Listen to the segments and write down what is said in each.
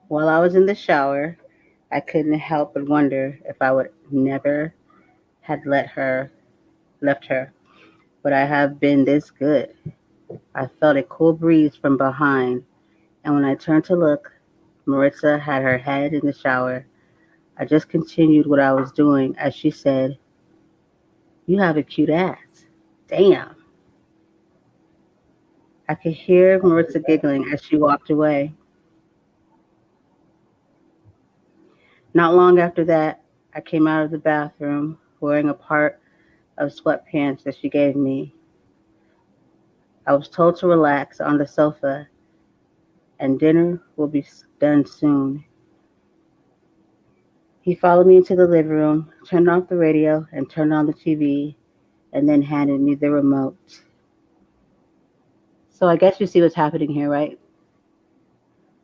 While I was in the shower, I couldn't help but wonder if I would never had left her. Would I have been this good? I felt a cool breeze from behind, and when I turned to look, Maritza had her head in the shower. I just continued what I was doing as she said, "You have a cute ass." Damn. I could hear I heard Maritza that. giggling as she walked away. Not long after that, I came out of the bathroom wearing a part of sweatpants that she gave me. I was told to relax on the sofa and dinner will be done soon. He followed me into the living room, turned off the radio, and turned on the TV, and then handed me the remote. So I guess you see what's happening here, right?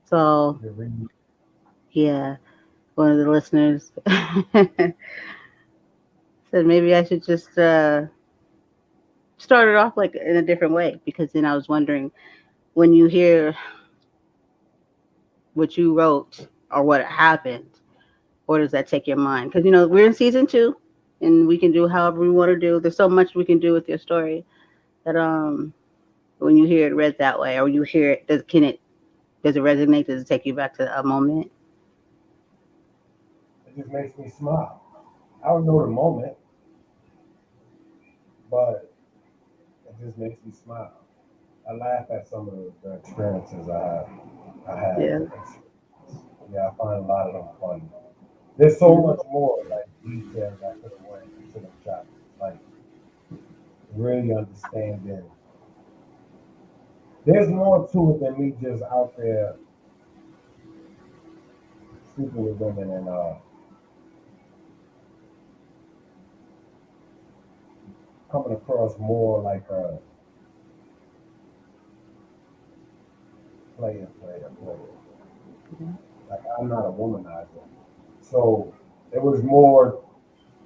So, You're reading. yeah, one of the listeners said maybe I should just start it off like in a different way because then I was wondering when you hear what you wrote or what happened, or does that take your mind? Because we're in season two, and we can do however we want to do. There's so much we can do with your story that when you hear it read that way, or you hear it, does it resonate? Does it take you back to a moment? It just makes me smile. I don't know the moment, but it just makes me smile. I laugh at some of the experiences I had. Yeah. Yeah, I find a lot of them funny. There's so Yeah. much more like detail that could have went into them chapters. Like really understanding. There's more to it than me just out there sleeping with women and coming across more like a player. Like I'm not a womanizer. So it was more.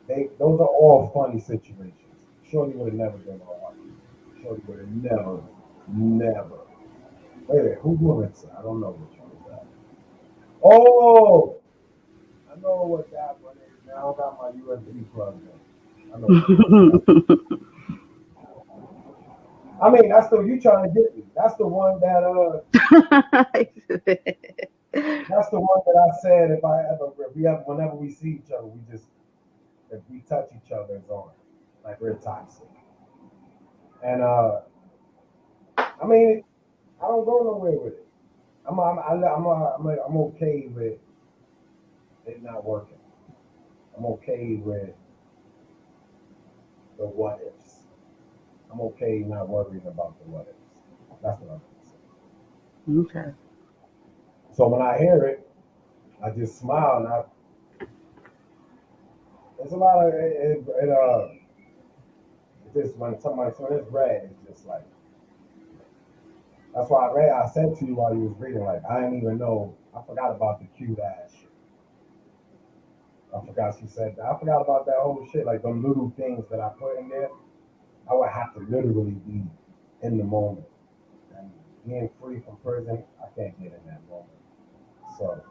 Those are all funny situations. Shorty would have never been on. Shorty would have never. Wait a minute, who's Maritza? I don't know which one is that. Oh, I know what that one is. Now I don't got my USB plugged in. I know what that is. I mean, that's the you trying to get me. That's the one that that's the one that I said if we ever whenever we see each other, we just if we touch each other, it's on. Like we're toxic. And I mean, I don't go nowhere with it. I'm okay with it not working. I'm okay with the what ifs. I'm okay not worrying about the what ifs. That's what I'm gonna say. Okay. So when I hear it, I just smile and there's a lot of it just when it's read, it's just like that's why I said to you while you was reading, like I didn't even know I forgot about the cute ass shit. I forgot she said that. I forgot about that whole shit, like the little things that I put in there. I would have to literally be in the moment. And being free from prison, I can't get in that moment. So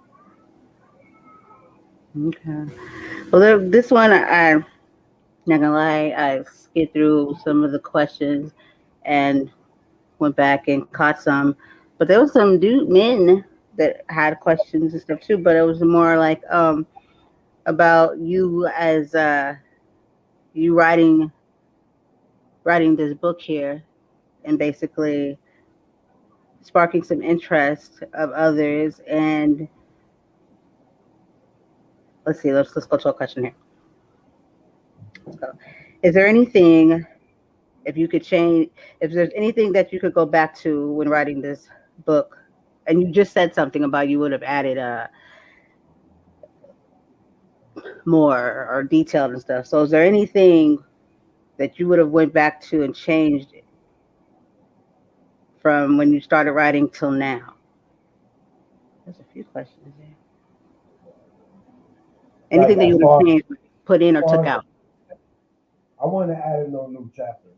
Okay. Well, this one, I'm not gonna lie, I skipped through some of the questions and went back and caught some, but there was some dude men that had questions and stuff too. But it was more like about you as you writing this book here and basically sparking some interest of others. And let's see, let's go to a question here. Let's go. Is there anything if you could change if there's anything that you could go back to when writing this book, and you just said something about you would have added more or detailed and stuff, so is there anything that you would have went back to and changed from when you started writing till now? There's a few questions there. like Anything that you would have changed, put as in or took far as out? I wouldn't have added no new chapters.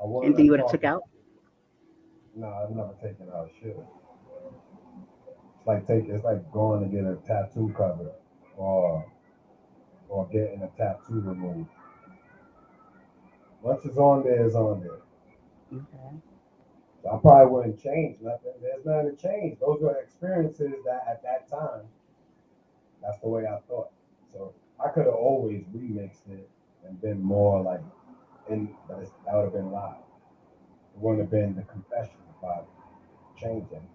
I wouldn't Anything you have would have took talked. out? No, I've never taken out shit. It's like going to get a tattoo cover or getting a tattoo removed. Once it's on there, it's on there. Okay. So I probably wouldn't change nothing. There's nothing to change. Those were experiences that at that time, that's the way I thought. So I could have always remixed it and been more like that would have been live. It wouldn't have been the confession about changing.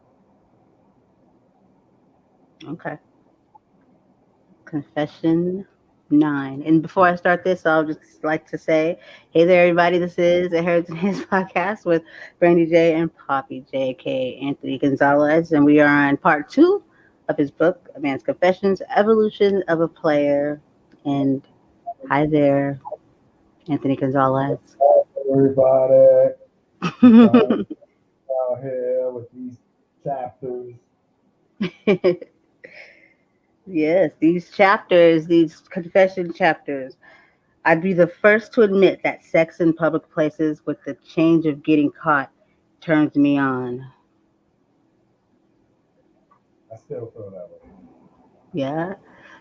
Okay. Confession 9. And before I start this, I'll just like to say, hey there, everybody. This is a Heritage Hands podcast with Brandy J and Poppy J, aka Anthony Gonzalez. And we are on part 2 of his book, A Man's Confessions Evolution of a Player. And hi there, Anthony Gonzalez. Everybody, we going out here with these chapters. Yes, these confession chapters. I'd be the first to admit that sex in public places with the change of getting caught turns me on. I still feel that way. Yeah.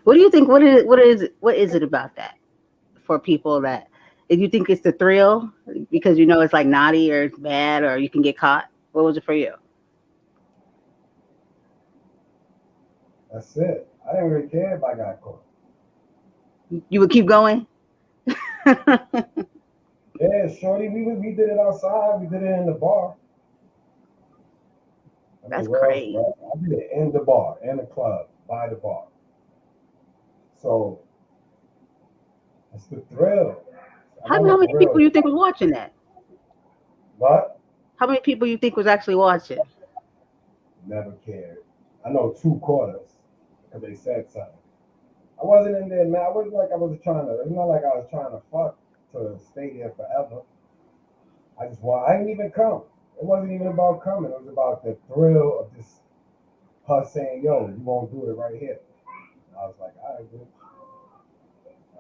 What do you think? What is it about that for people that if you think it's the thrill because you know it's like naughty or it's bad or you can get caught? What was it for you? That's it. I didn't really care if I got caught. You would keep going? Yeah, shorty, we did it outside. We did it in the bar. I That's mean, where else? crazy. Right? I did it in the bar, in the club, by the bar. So it's the thrill. I'm How, on how a many people thrill. you think was watching that? But How many people you think was actually watching? never cared. I know two quarters because they said something. I wasn't in there, man. I wasn't like I was trying to. It's not like I was trying to fuck to stay there forever. I didn't even come. It wasn't even about coming. It was about the thrill of just her saying, "Yo, you won't do it right here." And I was like, "All right, bitch.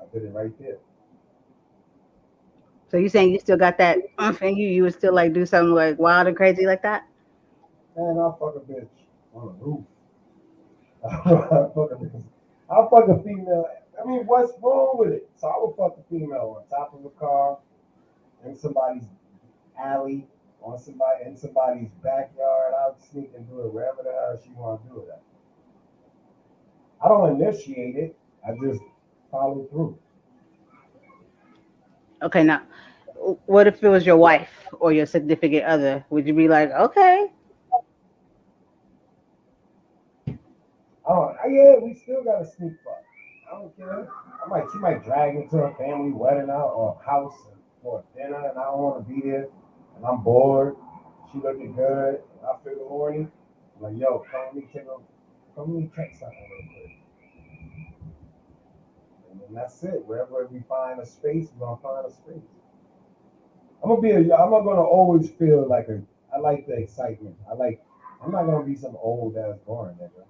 I did it right there." So you saying you still got that umph in you? You would still like do something like wild and crazy like that? Man, I'll fuck a bitch on the roof. I'll fuck a bitch. I'll fuck a female. I mean, what's wrong with it? So I would fuck a female on top of a car, in somebody's alley, in somebody's backyard. I'll sneak and do it wherever the hell she want to do it at. I don't initiate it. I just follow through. Okay, now what if it was your wife or your significant other? Would you be like, okay, Oh yeah, we still got to sneak fuck. I don't care. She might drag me to a family wedding out or house for dinner, and I don't want to be there, and I'm bored. She looking good, and I feel horny. I'm like, yo, come let me check something real quick, and then that's it. Wherever we find a space, we're gonna find a space. I'm not gonna always feel like a. I like the excitement. I'm not gonna be some old ass boring nigga.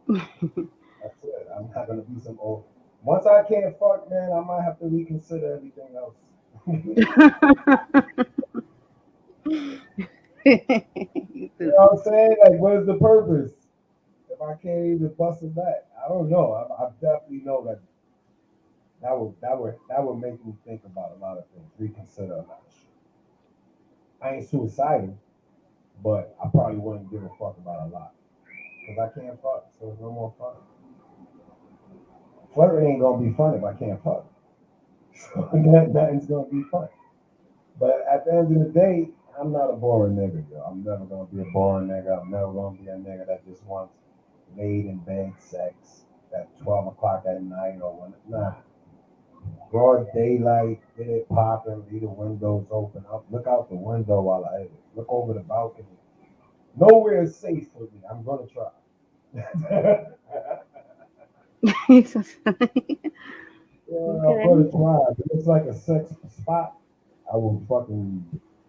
That's it. I'm not gonna be some old. Once I can't fuck, man, I might have to reconsider everything else. You know what I'm saying? Like, what is the purpose if I can't even bust it back? I don't know. I definitely know that that would make me think about a lot of things, reconsider a lot of shit. I ain't suicidal, but I probably wouldn't give a fuck about a lot because I can't fuck, so it's no more fun. Flirting ain't gonna be fun if I can't fuck. So nothing's gonna be fun. But at the end of the day, I'm not a boring nigga, yo. I'm never gonna be a boring nigga. I'm never gonna be a nigga that just wants laid in bed sex at 12 o'clock at night or when. Nah. Broad daylight, get it popping, leave the windows open. Look out the window while I look over the balcony. Nowhere is safe for me. I'm gonna try. Yeah, I'm Okay. gonna try. If it looks like a sex spot, I will fucking,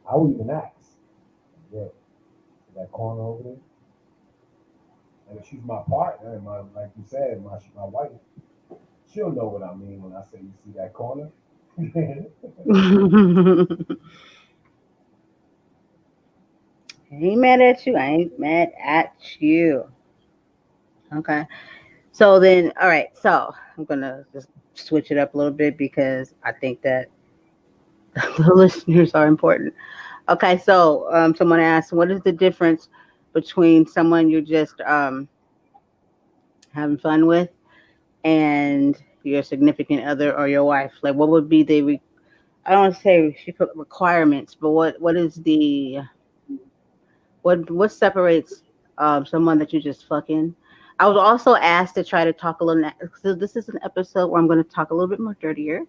I will even ask. Yeah, that corner over there. And if she's my partner, and like you said, my wife, she'll know what I mean when I say you see that corner. I ain't mad at you. I ain't mad at you. Okay. So then, all right. So I'm gonna just switch it up a little bit because I think that the listeners are important. Okay. So someone asked, what is the difference between someone you're just having fun with and your significant other or your wife? Like, what would be the I don't want to say she put requirements, but what is the what separates someone that you just fucking? I was also asked to try to talk a little. So this is an episode where I'm going to talk a little bit more dirtier,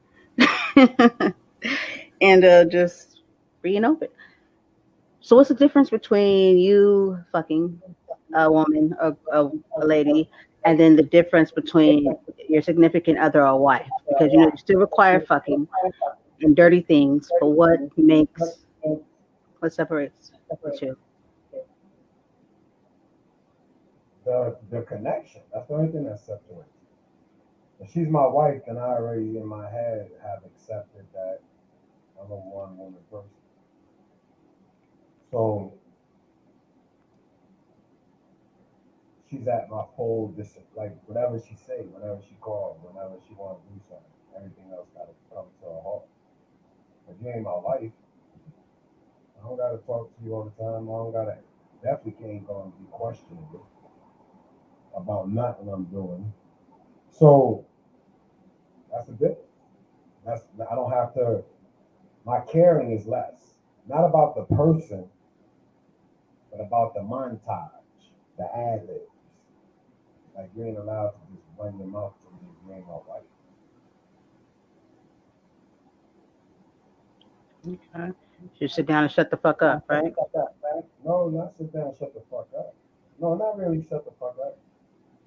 and just being open. So what's the difference between you fucking a woman, a lady, and then the difference between your significant other or wife? Because you still require fucking and dirty things, but what separates the two? The connection. That's the only thing that separates. If she's my wife, then I already in my head have accepted that I'm a one woman person. So she's at my full like whatever she say, whenever she calls, whenever she wants to do something. Everything else gotta come to a halt. If you ain't my wife, I don't gotta talk to you all the time. I don't gotta definitely ain't gonna be questioning about nothing I'm doing. So that's the difference. That's I don't have to. My caring is less, not about the person, but about the montage, the ad libs. Like you ain't allowed to just run your mouth to me. You ain't my wife. Okay. You sit down and shut the fuck up, right? No, not sit down, shut the fuck up. No, not really shut the fuck up.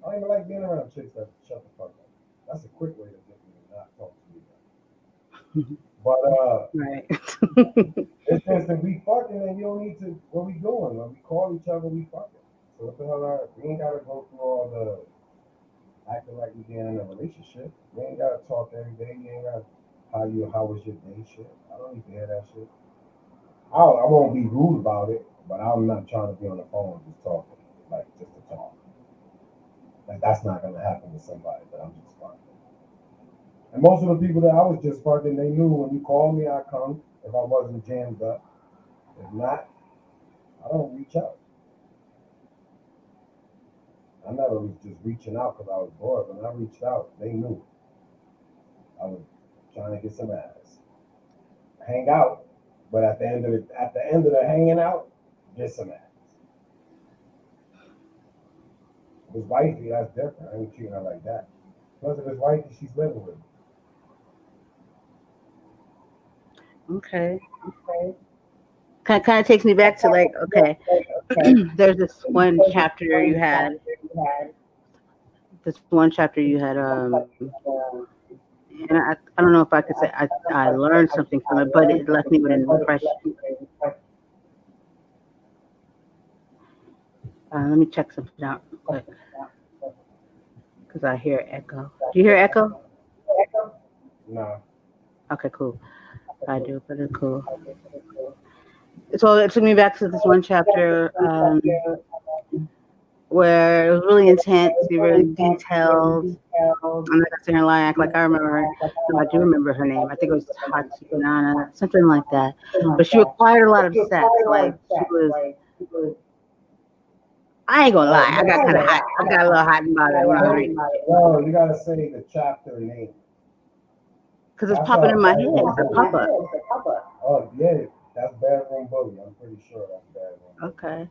I don't even like being around chicks that shut the fuck up. That's a quick way to get me to not talk to you. But Right. it's just if we fucking and you don't need to. What we doing? When we call each other, we fucking. So what the hell? We ain't gotta go through all the acting like we getting in a relationship. We ain't gotta talk every day. You ain't gotta how was your day shit. I don't need to hear that shit. I won't be rude about it, but I'm not trying to be on the phone just talking, like just to talk. Like that's not gonna happen to somebody that I'm just fucking. And most of the people that I was just fucking, they knew when you call me, I come. If I wasn't jammed up, if not, I don't reach out. I never was just reaching out because I was bored. When I reached out, they knew I was trying to get some ass, hang out. But at the end of the hanging out, get some ass. If it's wifey, that's different. I ain't treating her like that. Plus, if it's wifey, she's living with me. Okay. Kind of takes me back to like, okay, there's this one chapter you had, and I don't know if I could say I learned something from it, but it left me with an impression. Let me check something out real quick because I hear echo. Do you hear echo? Nah. Okay, cool. I do, but it's cool. So it took me back to this one chapter where it was really intense, be really detailed. I'm not gonna sit here and lie, act like I remember her. No, I do remember her name. I think it was Banana, something like that. But she required a lot of sex. Like she was. I ain't gonna lie. I got kind of hot. I got a little hot and bothered when I was reading No, you gotta say the chapter name. because it's popping in my head. It's a pop up. Oh yeah, that's bedroom bully. I'm pretty sure that's bedroom bully. Okay.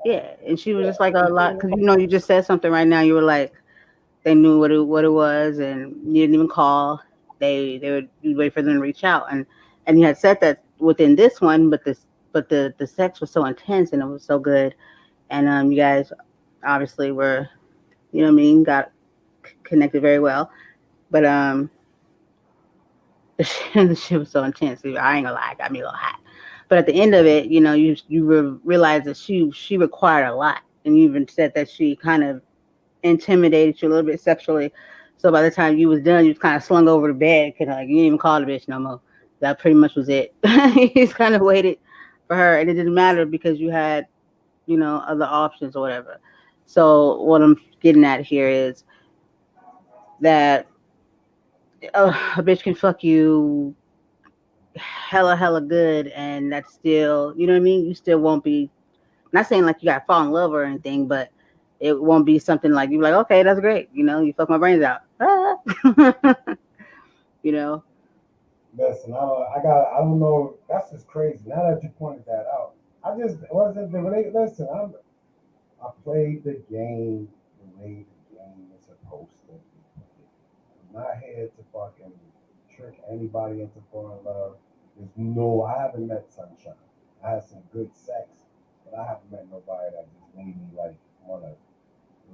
Yeah, and she was just like a lot because you just said something right now. You were like they knew what it was, and you didn't even call. They would you wait for them to reach out, and you had said that within this one, but the sex was so intense and it was so good, and you guys obviously were what I mean got connected very well, but the shit was so intense. I ain't gonna lie, it got me a little hot. But at the end of it, you realize that she required a lot, and you even said that she kind of intimidated you a little bit sexually. So by the time you was done, you was kind of slung over the bed because like you didn't even call the bitch no more. That pretty much was it. You just kind of waited for her, and it didn't matter because you had other options or whatever. So what I'm getting at here is that a bitch can fuck you hella good, and that's still, you know what I mean. You still won't be, not saying like you gotta fall in love or anything, but it won't be something like you like, okay, that's great, you fuck my brains out, you know. Listen, I don't know. That's just crazy. Now that you pointed that out, I just wasn't the relate. Listen, I played the game the way the game is supposed to be. I'm not here to fucking trick anybody into falling in love. I haven't met Sunshine. I had some good sex, but I haven't met nobody that just made me like wanna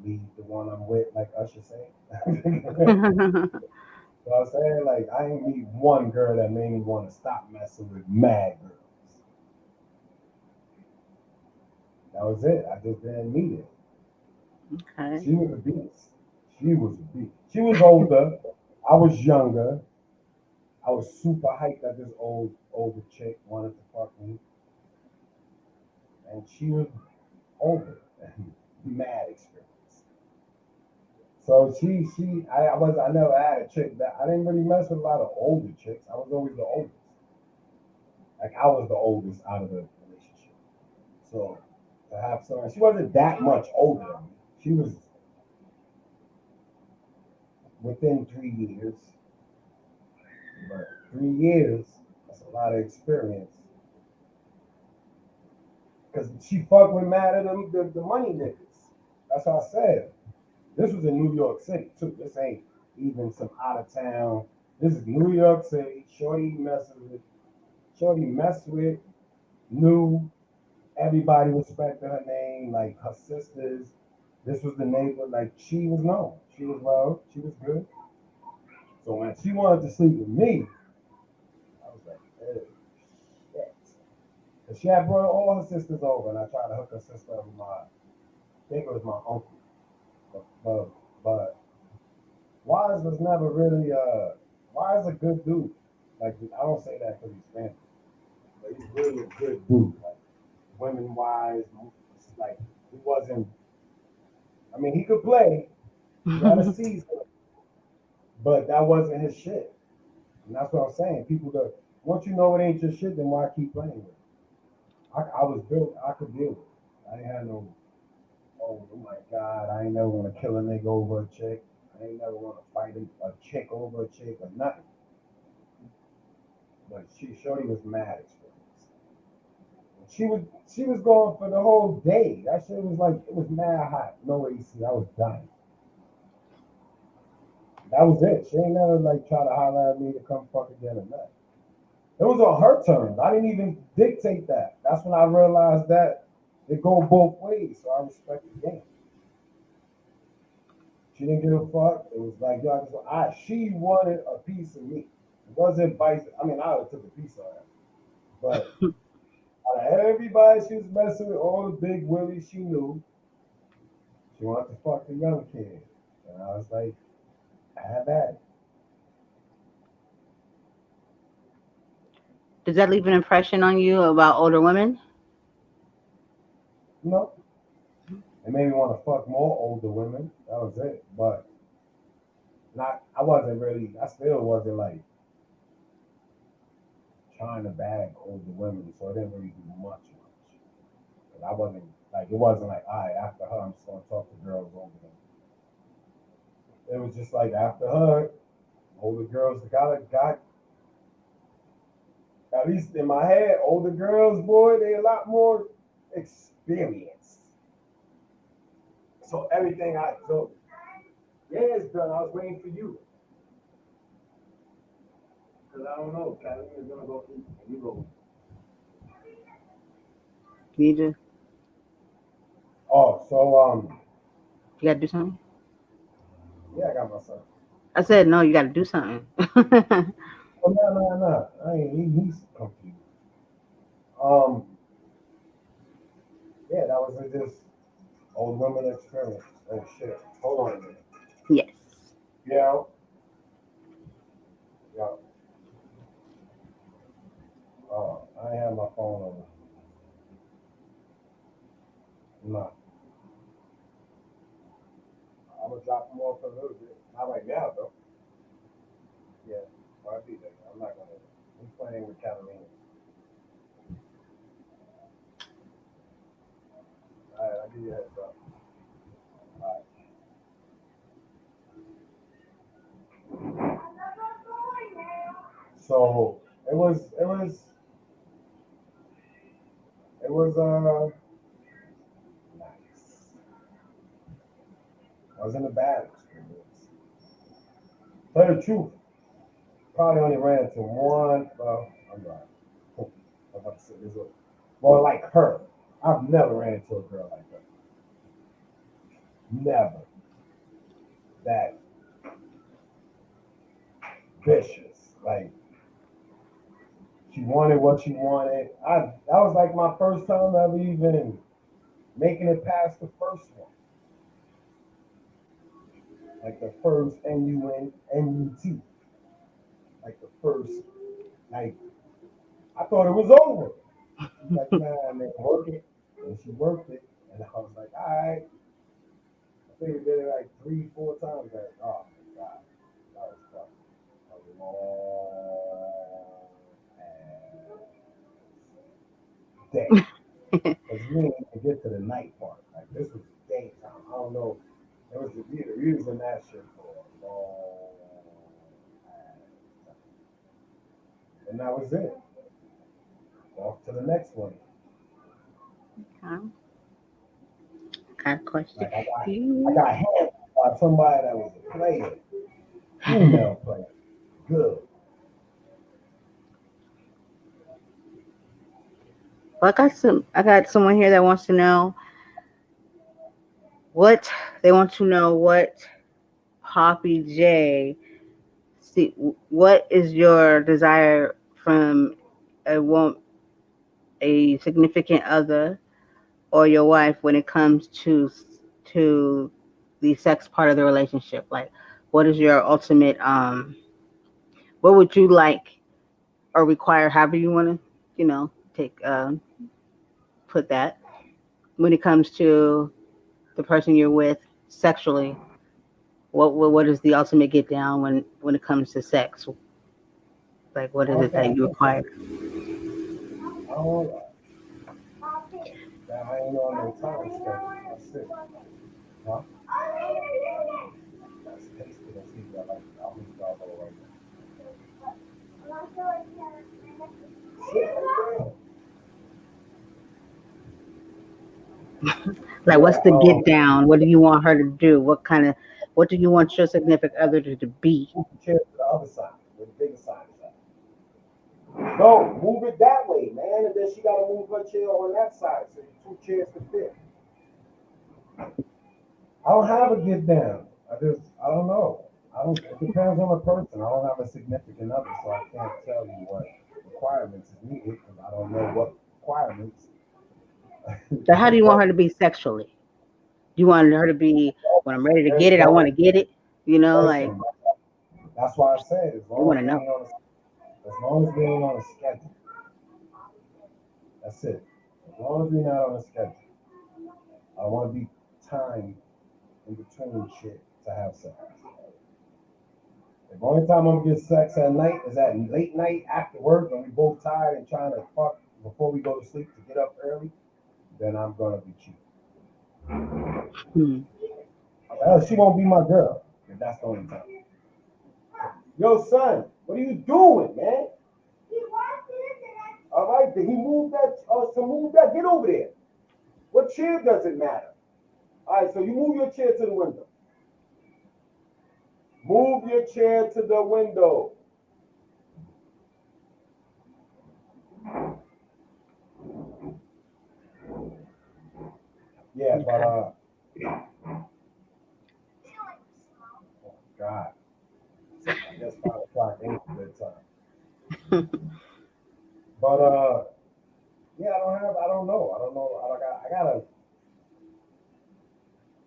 leave the one I'm with, like Usher say. So I'm saying, like, I ain't meet one girl that made me want to stop messing with mad girls. That was it. I just didn't meet it. Okay. She was a beast. She was a beast. She was older. I was younger. I was super hyped that this older chick wanted to fuck me, and she was older and mad experience. So I never had a chick that I didn't really mess with a lot of older chicks. I was always the oldest. Like I was the oldest out of the relationship. So to have someone, she wasn't that much older than me. She was within 3 years, but 3 years, that's a lot of experience. Because she fucked with mad at them, the money niggas. That's what I said. This was in New York City, too. This ain't even some out of town. This is New York City. Shorty messed with, knew, everybody respected her name, like her sisters. This was the neighbor, like she was known. She was loved. She was good. So when she wanted to sleep with me, I was like, oh, shit. Cause she had brought all her sisters over, and I tried to hook her sister up with I think it was my uncle. But Wise was never really, Wise a good dude. Like, I don't say that because he's family, but he's really a good dude. Like, women wise, like, he wasn't, I mean, he could play, he had a season, but that wasn't his shit. And that's what I'm saying. People that, once you know it ain't your shit, then why keep playing with it? I was built, I could deal with it. I ain't had no, oh my God, I ain't never want to kill a nigga over a chick. I ain't never want to fight a chick over a chick or nothing. But Shorty was mad experienced. She was going for the whole day. That shit was like, it was mad hot. No AC. I was dying. That was it. She ain't never like try to holler at me to come fuck again or nothing. It was on her terms. I didn't even dictate that. That's when I realized that it go both ways. So I respect the game. She didn't give a fuck. It was like, yo, she wanted a piece of me. It wasn't vice. I mean, I would have took a piece of her. But out of everybody she was messing with, all the big willies she knew, she wanted to fuck the young kid. And I was like, have at it. Does that leave an impression on you about older women? You know, it made me want to fuck more older women. That was it. But I wasn't really, I still wasn't like trying to bag older women. So it didn't really do much. But I wasn't, like, it wasn't like, all right, after her, I'm just going to talk to girls older than me. It was just like, after her, older girls got, at least in my head, older girls, boy, they a lot more experienced. So everything yeah, it's done. I was waiting for you. Because I don't know. Catalina's gonna go eat. You go. You need to, Oh, so you gotta do something. yeah, I got myself. I said no, you gotta do something. Oh no. I ain't he's confused. Um, yeah, that was just old women experience. Oh shit. Hold on a minute. Yes. Yeah, yeah. I ain't have my phone on. No. drop them off a little bit. Not right now though. Yeah, I'll be there. I'm not gonna. I'm playing with Catalina. All right, I'll give you a heads up. All right. So it was nice. Wasn't a bad experience. Tell the truth, probably only ran into one. Well, I'm not. I'm about to say this. Well, like her, I've never ran into a girl like her. Never that vicious. Like she wanted what she wanted. That was like my first time ever even making it past the first one. Like the first NUT. Like the first, like I thought it was over. She's like, nah, man, work it. And she worked it. And I was like, all right. I think we did it like 3, 4 times. Like, oh my God. That was fucking a long ass day. Because we didn't even get to the night part. Like, this was daytime. I don't know. It was we was in that shit for a long ass time. And that was it. Off to the next one. Um, got a question. Like I You, got handled by somebody that was a player, female player. Good. well, I got someone here that wants to know what they want to know what Poppy J. See, what is your desire from a a significant other or your wife when it comes to the sex part of the relationship? Like, what is your ultimate what would you like or require, however you want to, take put that when it comes to the person you're with sexually? What is the ultimate get down when it comes to sex? Like, what is it Okay, that you require? I don't that I ain't on no time schedule. That's it. Huh? That's tasty. Let's see if I like it. I'll make y'all go right now. Sit right down. Like, what's Yeah, the get down? What do you want her to do? What do you want your significant other to be? move the chair to the other side, where the bigger side is at. No, move it that way, man. And then she gotta move her chair on that side so the two chairs can fit. I don't have a get down. I don't know. I don't. It depends on the person. I don't have a significant other, so I can't tell you what requirements is needed because I don't know what requirements. So how do you want what her to be sexually? Do you want her to be when I'm ready to as get it, I want long to get it? Like listen, that's why I said you want to know. as long as we ain't on a schedule. That's it. As long as we're not on a schedule, I want to be time in between shit to have sex. The only time I'm gonna get sex at night is at late night after work when we both tired and trying to fuck before we go to sleep to get up early. Then I'm gonna be cheap. Hmm. She won't be my girl if that's the only time. Yo, son, what are you doing, man? All right, then he moved that. So move that. Get over there. What chair does it matter? All right, so you move your chair to the window. Move your chair to the window. Yeah, but Okay. oh God, I guess 5 o'clock ain't a good time. But yeah, I don't know. I don't know. I gotta.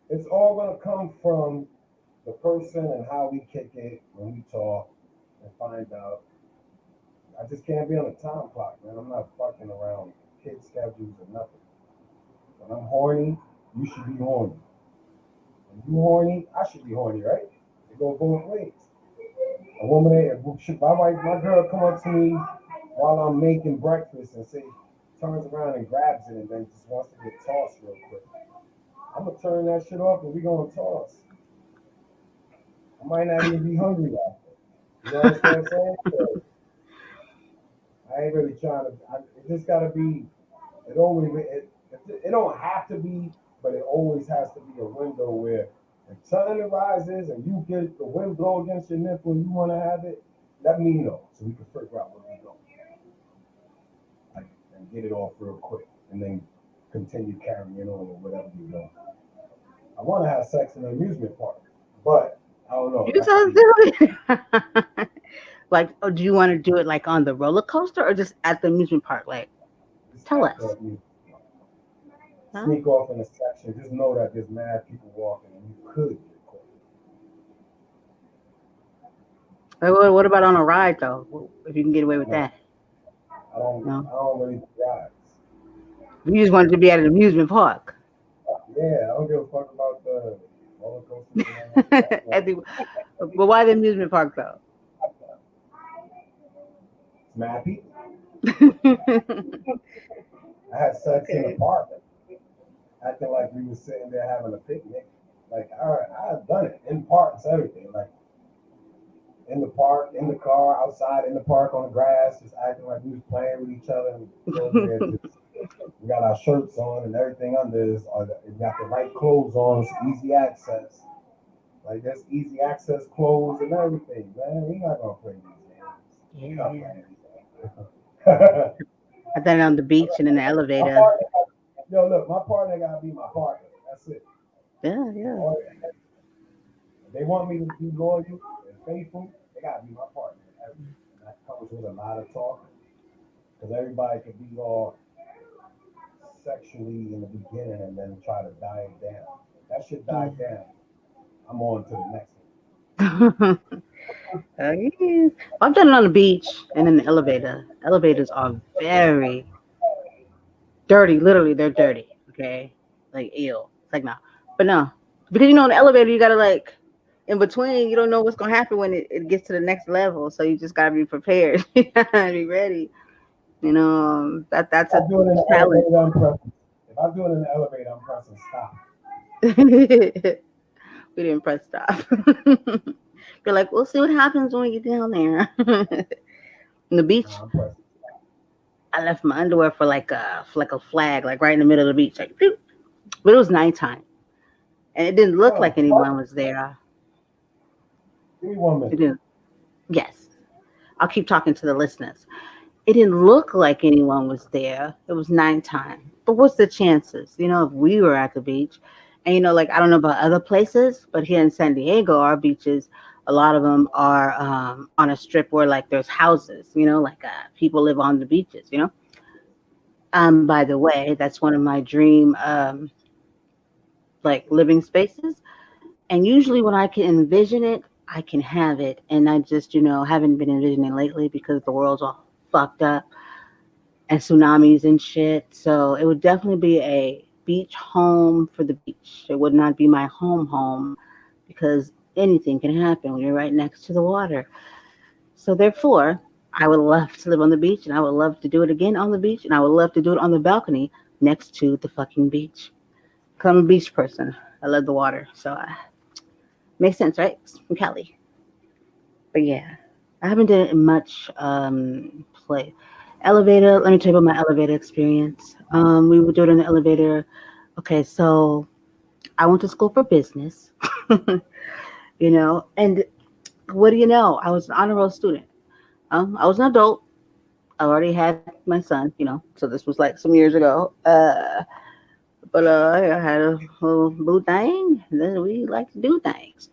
It's all gonna come from the person and how we kick it when we talk and find out. I just can't be on a time clock, man. I'm not fucking around kid schedules or nothing. When I'm horny, you should be horny. When You horny? I should be horny, right? It go both ways. A woman, my girl come up to me while I'm making breakfast and say, turns around and grabs it and then just wants to get tossed real quick. I'm gonna turn that shit off and we gonna toss. I might not even be hungry after. You understand what I'm saying? So I ain't really trying to. It just gotta be. It don't have to be, but it always has to be a window where the sun rises and you get the wind blow against your nipple and you want to have it. Let me know so we can figure out where we go, like, and get it off real quick, and then continue carrying on with whatever we do. I want to have sex in an amusement park, but I don't know. You That's so deep. silly. Like, oh, do you want to do it like on the roller coaster or just at the amusement park? Like, Just tell at the us. amusement park. Huh? Sneak off in a section. Just know that there's mad people walking, and you could get caught. What about on a ride though? If you can get away with No, that, I don't. no. I don't really do rides. You just wanted to be at an amusement park. Yeah, I don't give a fuck about the roller coasters and all that. That's I not. think, but why the amusement park though? It's mad people. I had sex in the Okay. park, acting like we was sitting there having a picnic. Like, all right, I've done it in parks, everything. Like in the park, in the car, outside, in the park, on the grass, just acting like we was playing with each other. And we over there, just we got our shirts on and everything under us. Or we got the right clothes on, it's easy access. Like that's easy access clothes and everything, man. We not gonna play these games. We Yeah, not yeah. playing these games. I done it on the beach and in the My elevator. partner, yo, look, my partner gotta be my partner. That's it. Yeah, yeah. All, if they want me to be loyal and faithful, they gotta be my partner. And that comes with a lot of talking, because everybody could be all sexually in the beginning and then try to die it down. That shit Yeah. died down. I'm on to the next Yeah. I've done it on the beach and in the elevator. Elevators are very dirty. Literally, they're dirty. Okay, like ew. It's like no, but no, because in the elevator you gotta like in between. You don't know what's gonna happen when it gets to the next level, so you just gotta be prepared. You gotta be ready. That's I a do it in the challenge. elevator, I'm pressing. If I do it in the elevator, I'm pressing stop. We didn't press stop. You're like, we'll see what happens when we get down there. On the beach, Nah, I'm pressing. I left my underwear for like a flag, like right in the middle of the beach, like, phew. But it was nighttime, and it didn't look Oh, like anyone was there. give me 1 minute. It didn't. Yes, I'll keep talking to the listeners. It didn't look like anyone was there. It was nighttime. But what's the chances? If we were at the beach, and like I don't know about other places, but here in San Diego, our beaches, a lot of them are on a strip where like there's houses. Like people live on the beaches. By the way, that's one of my dream like living spaces. And usually when I can envision it, I can have it. And I just haven't been envisioning lately because the world's all fucked up and tsunamis and shit. So it would definitely be a beach home for the beach. It would not be my home because anything can happen when you're right next to the water. So therefore, I would love to live on the beach and I would love to do it again on the beach and I would love to do it on the balcony next to the fucking beach. 'Cause I'm a beach person. I love the water. So makes sense, right? From Cali. But yeah, I haven't done much play. Elevator, let me tell you about my elevator experience. We would do it in the elevator. Okay, so I went to school for business, and what do you know? I was an honor roll student. I was an adult. I already had my son, so this was like some years ago. But I had a little boo thing. And then we like to do things.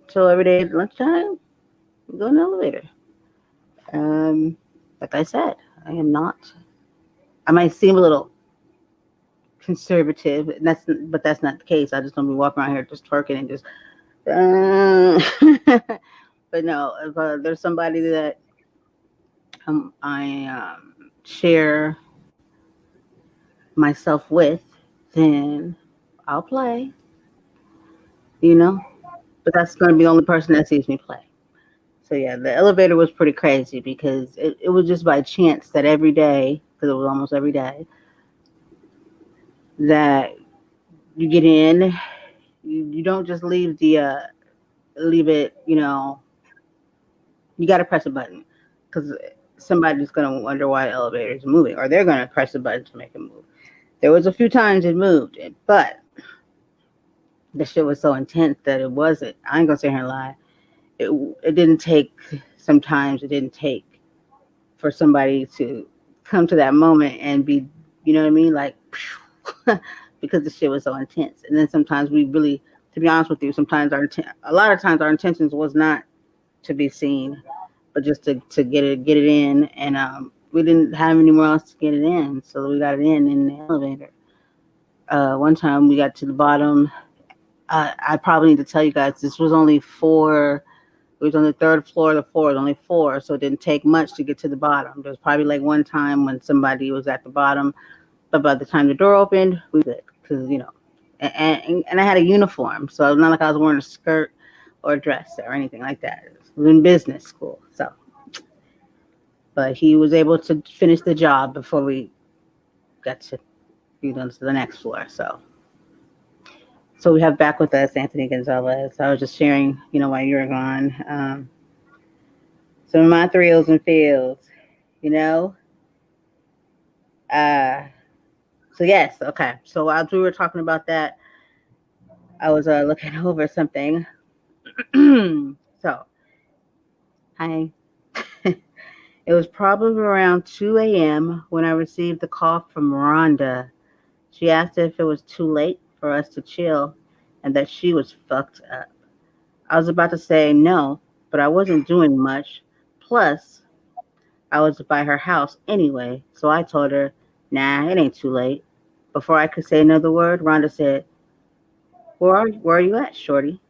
So every day at lunchtime, we go in the elevator. Um, like I said, I am not. I might seem a little conservative, and but that's not the case. I just don't be walking around here just twerking and just. But no, if there's somebody that I share myself with, then I'll play. you know. But that's going to be the only person that sees me play. So yeah, the elevator was pretty crazy because it was just by chance that every day, because it was almost every day, that you get in, you don't just leave it, you got to press a button because somebody's going to wonder why the elevator is moving, or they're going to press a button to make it move. There was a few times it moved, but the shit was so intense that it wasn't. I ain't gonna sit here and lie. It it didn't take. Sometimes it didn't take for somebody to come to that moment and be, you know what I mean, like because the shit was so intense. And then sometimes we really, to be honest with you, sometimes a lot of times our intentions was not to be seen, but just to get it in, and we didn't have anywhere else to get it in, so we got it in the elevator. One time we got to the bottom. I probably need to tell you guys this was only four. It was on the third floor of the floor. It was only four, so it didn't take much to get to the bottom. There was probably like one time when somebody was at the bottom, but by the time the door opened, we good because and I had a uniform, so it's not like I was wearing a skirt or a dress or anything like that. It was in business school, so but he was able to finish the job before we got to to the next floor. So we have back with us Anthony Gonzalez. I was just sharing, while you were gone, some of my thrills and feels, you know. Uh, so yes, okay. So as we were talking about that, I was looking over something. So I, it was probably around 2 a.m. when I received the call from Rhonda. She asked if it was too late for us to chill, and that she was fucked up. I was about to say no, but I wasn't doing much. Plus, I was by her house anyway, so I told her, nah, it ain't too late. Before I could say another word, Rhonda said, where are you at, Shorty?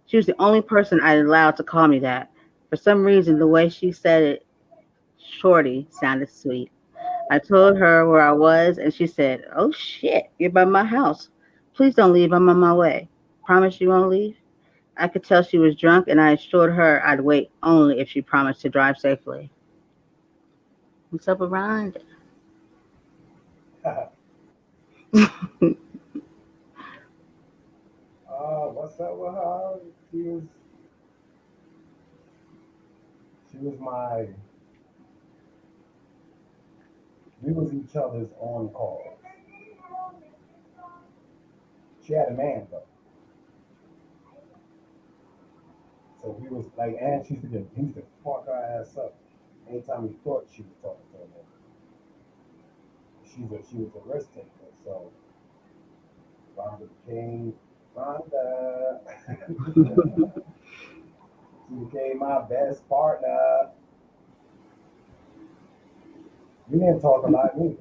She was the only person I allowed to call me that. For some reason, the way she said it, Shorty, sounded sweet. I told her where I was, and she said, oh shit, you're by my house. Please don't leave, I'm on my way. Promise you won't leave? I could tell she was drunk, and I assured her I'd wait only if she promised to drive safely. What's up, Rhonda? What's up with her? She was she was my we was each other's on calls. She had a man though, so we was like, and he used to fuck her ass up. Anytime he thought she was talking to him, she was a risk taker. So Rhonda became Rhonda. She became my best partner. We didn't talk a lot neither.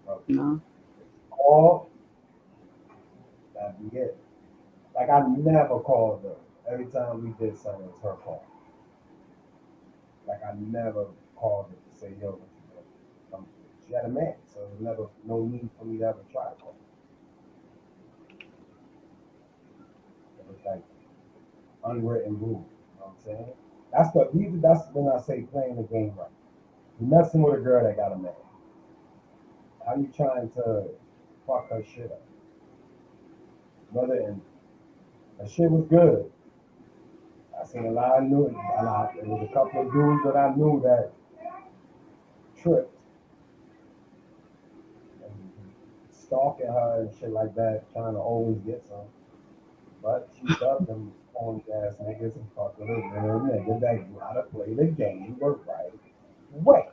But No. call, that'd be it. Like I never called her. Every time we did something, it was her call. Like I never called her to say, yo, what you doing? She had a man, so there was never no need for me to ever try to call her. It was like unwritten rule. You know what I'm saying? That's when I say playing the game right. You messing with a girl that got a man. How you trying to fuck her shit up? Brother, and that shit was good. I seen a lot of new, there was a couple of dudes that I knew that tripped and stalking her and shit like that, trying to always get some. But she dubbed them phony ass niggas and fuck with a real nigga that knew how to play the game the right way.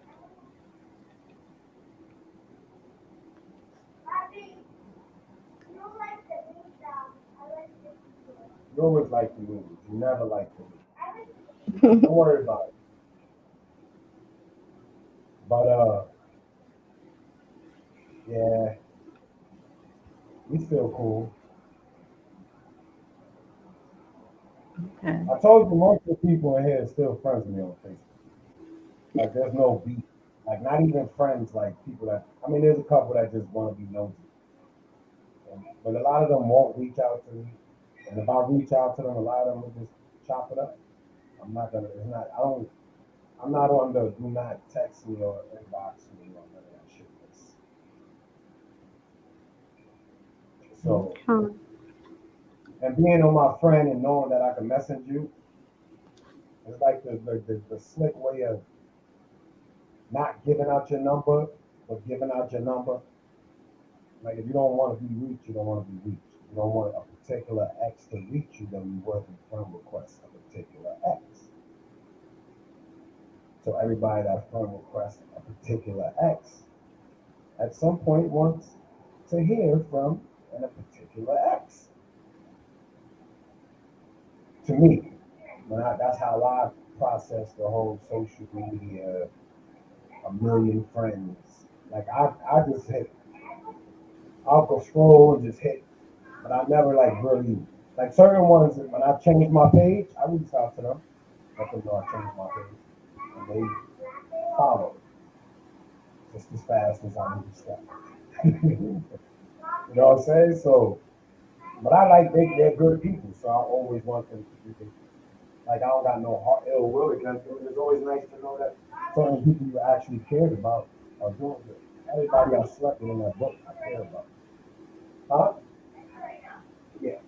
You always like to lose. You never like to lose. Don't worry about it. But yeah, we still cool. Okay. I told you most of the people in here are still friends with me on Facebook. Yeah. Like there's no beef. Like not even friends. Like people that I mean, there's a couple that just want to be nosy, but a lot of them won't reach out to me. And if I reach out to them, a lot of them will just chop it up. I'm not gonna. It's not. I don't. I'm not on the do not text me or inbox me or none of that shit. So, Okay. and being on my friend and knowing that I can message you, it's like the slick way of not giving out your number, but giving out your number. Like if you don't want to be reached, you don't want to be reached. If you don't want a particular X to reach you, then you wouldn't friend request a particular X. So everybody that friend requests a particular X at some point wants to hear from a particular X. To me, that's how I process the whole social media, a million friends. Like I just hit, I'll go scroll and just hit, but I never like really like certain ones. When I change my page, I reach out to them, let them know I changed my page, and they follow just as fast as I need to step. You know what I'm saying? So, but I like they're good people, so I always want them to be good. Like I don't got no heart ill will against them. It's always nice to know that certain people you actually cared about are doing good. Everybody I slept with in that book, I care about. Huh? Yeah.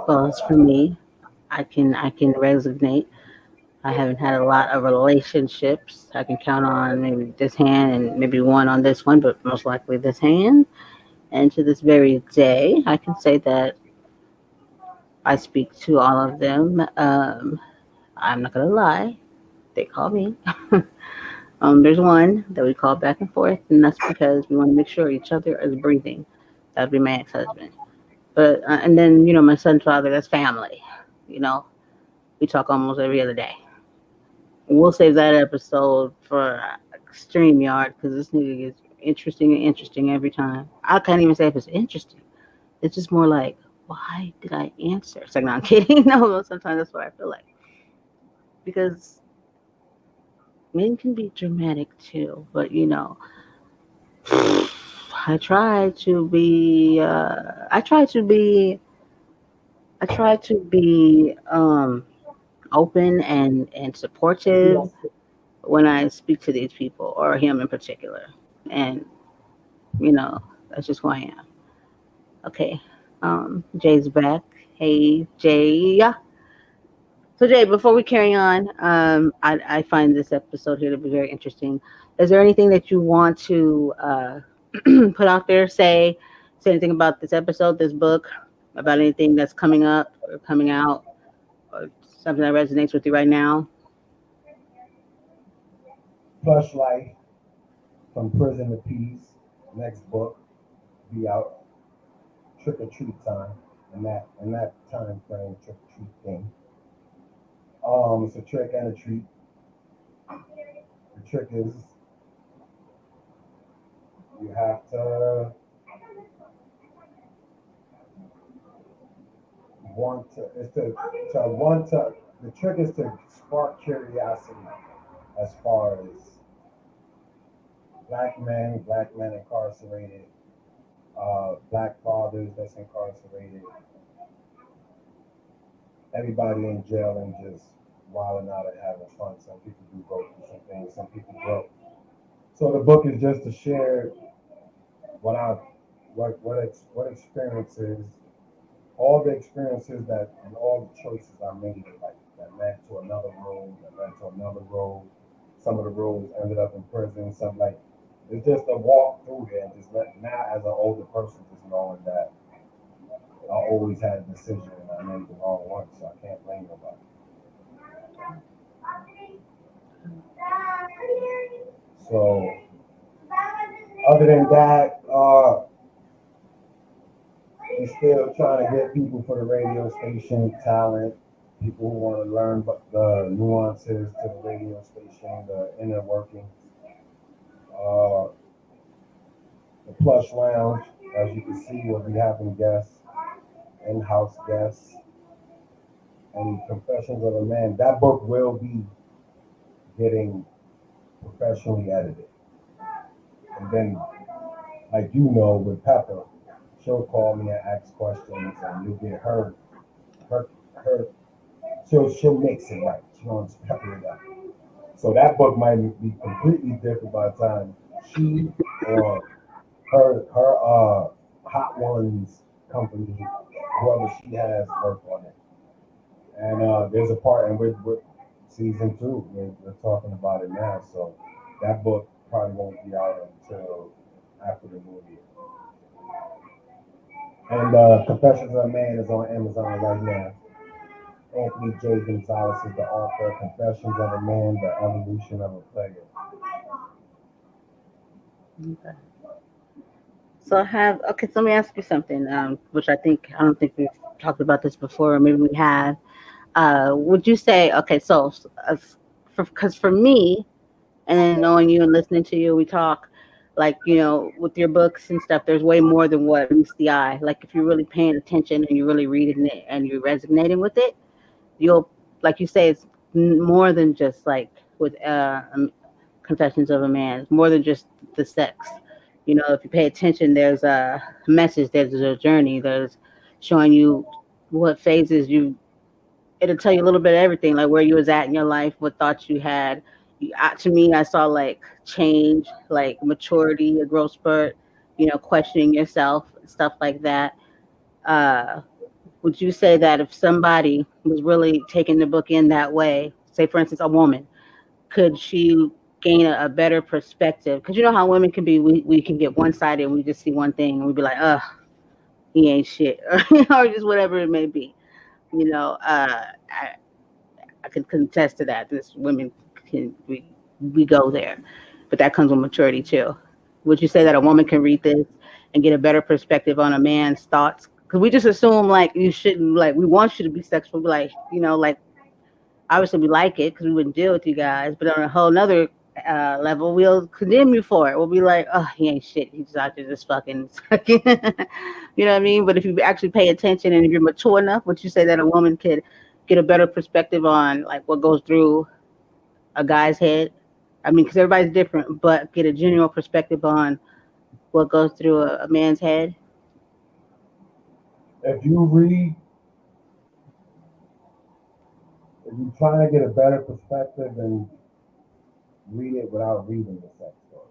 Well, as for me, I can resonate. I haven't had a lot of relationships. I can count on maybe this hand and maybe one on this one, but most likely this hand. And to this very day, I can say that I speak to all of them. I'm not gonna lie, they call me. There's one that we call back and forth, and that's because we want to make sure each other is breathing. That would be my ex-husband. But and then my son's father, that's family. You know, we talk almost every other day. We'll save that episode for Extreme Yard because this nigga gets interesting and interesting every time. I can't even say if it's interesting. It's just more like, why did I answer? It's like, no, I'm kidding. No, sometimes that's what I feel like because men can be dramatic too, but I try to be. I try to be open and supportive when I speak to these people or him in particular, and you know that's just who I am. Okay, Jay's back. Hey, Jay. So, Jay, before we carry on, I find this episode here to be very interesting. Is there anything that you want to put out there? Say anything about this episode, this book, about anything that's coming up or coming out, or something that resonates with you right now? Plush Life from Prison to Peace. Next book be out. Trick or treat time. In that time frame, trick or treat thing. It's a trick and a treat. The trick is you have to want to. It's to want to. The trick is to spark curiosity as far as black men incarcerated, black fathers that's incarcerated, everybody in jail and just wilding out and having fun. Some people do go through some things, some people don't. So the book is just to share what I what experiences, all the experiences that and all the choices I made like that led to another road, that led to another road. Some of the roads ended up in prison. Some like it's just a walk through there and just let now as an older person just knowing that I always had a decision and I made the wrong one, so I can't blame nobody. So other than that, we're still trying to get people for the radio station, talent, people who want to learn the nuances to the radio station, the inner workings. Uh, the plush lounge, as you can see, we'll be having guests, in-house guests, and Confessions of a Man. That book will be getting professionally edited. And then, like you know, with Pepper, she'll call me and ask questions, and you'll get her. She'll mix it right. She wants pepper it up. So that book might be completely different by the time she or her Hot Ones company, whoever she has, work on it. And there's a part, and we're season two. We're talking about it now, so that book probably won't be out until after the movie. And Confessions of a Man is on Amazon right now. Anthony J. Gonzalez is the author. Confessions of a Man: The Evolution of a Player. Okay. So I have okay. So let me ask you something, which I don't think we've talked about this before, or maybe we have. Would you say okay? So, because for me, and then knowing you and listening to you, we talk like with your books and stuff. There's way more than what meets the eye. Like if you're really paying attention and you're really reading it and you're resonating with it, you'll like you say it's more than just like with Confessions of a Man. It's more than just the sex. If you pay attention, there's a message, there's a journey, there's showing you what phases you. It'll tell you a little bit of everything, like where you was at in your life, what thoughts you had. To me, I saw like change, like maturity, a growth spurt. Questioning yourself, stuff like that. Uh, would you say that if somebody was really taking the book in that way, say for instance a woman, could she gain a better perspective? Because you know how women can be, we can get one sided and we just see one thing and we be like, ugh, he ain't shit, or just whatever it may be. I can contest to that. This women can we go there, but that comes with maturity too. Would you say that a woman can read this and get a better perspective on a man's thoughts? Because we just assume like you shouldn't, like we want you to be sexual, but like like obviously we like it because we wouldn't deal with you guys, but on a whole nother level, we'll condemn you for it. We'll be like, oh, he ain't shit. He's out there just fucking. You know what I mean? But if you actually pay attention and if you're mature enough, would you say that a woman could get a better perspective on like what goes through a guy's head? I mean, because everybody's different, but get a general perspective on what goes through a man's head. If you read, if you're trying to get a better perspective, then read it without reading the sex story.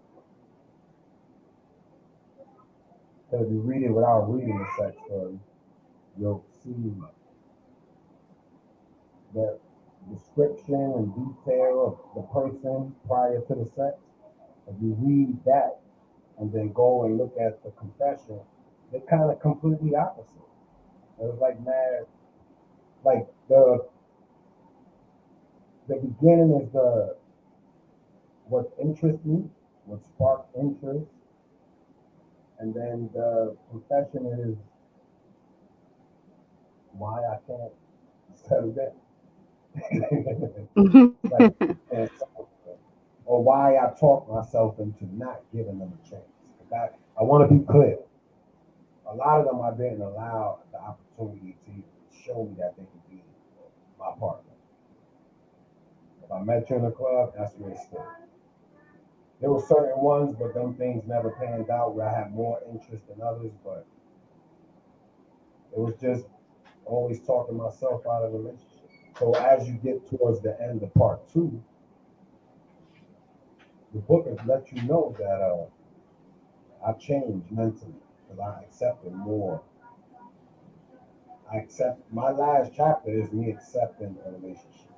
Because if you read it without reading the sex story, you'll see the description and detail of the person prior to the sex. If you read that and then go and look at the confession, they're kind of completely opposite. It was like mad, like the beginning is the what interests me, what sparked interest, and then the confession is why I can't settle down. Like, and or why I talk myself into not giving them a chance. I want to be clear. A lot of them I didn't allow the opportunity to show me that they could be my partner. If I met you in the club, that's where it stood. There were certain ones, but them things never panned out where I had more interest than others. But it was just always talking myself out of the relationship. So as you get towards the end of part two, the book has let you know that I changed mentally because I accepted more. I accept my last chapter is me accepting a relationship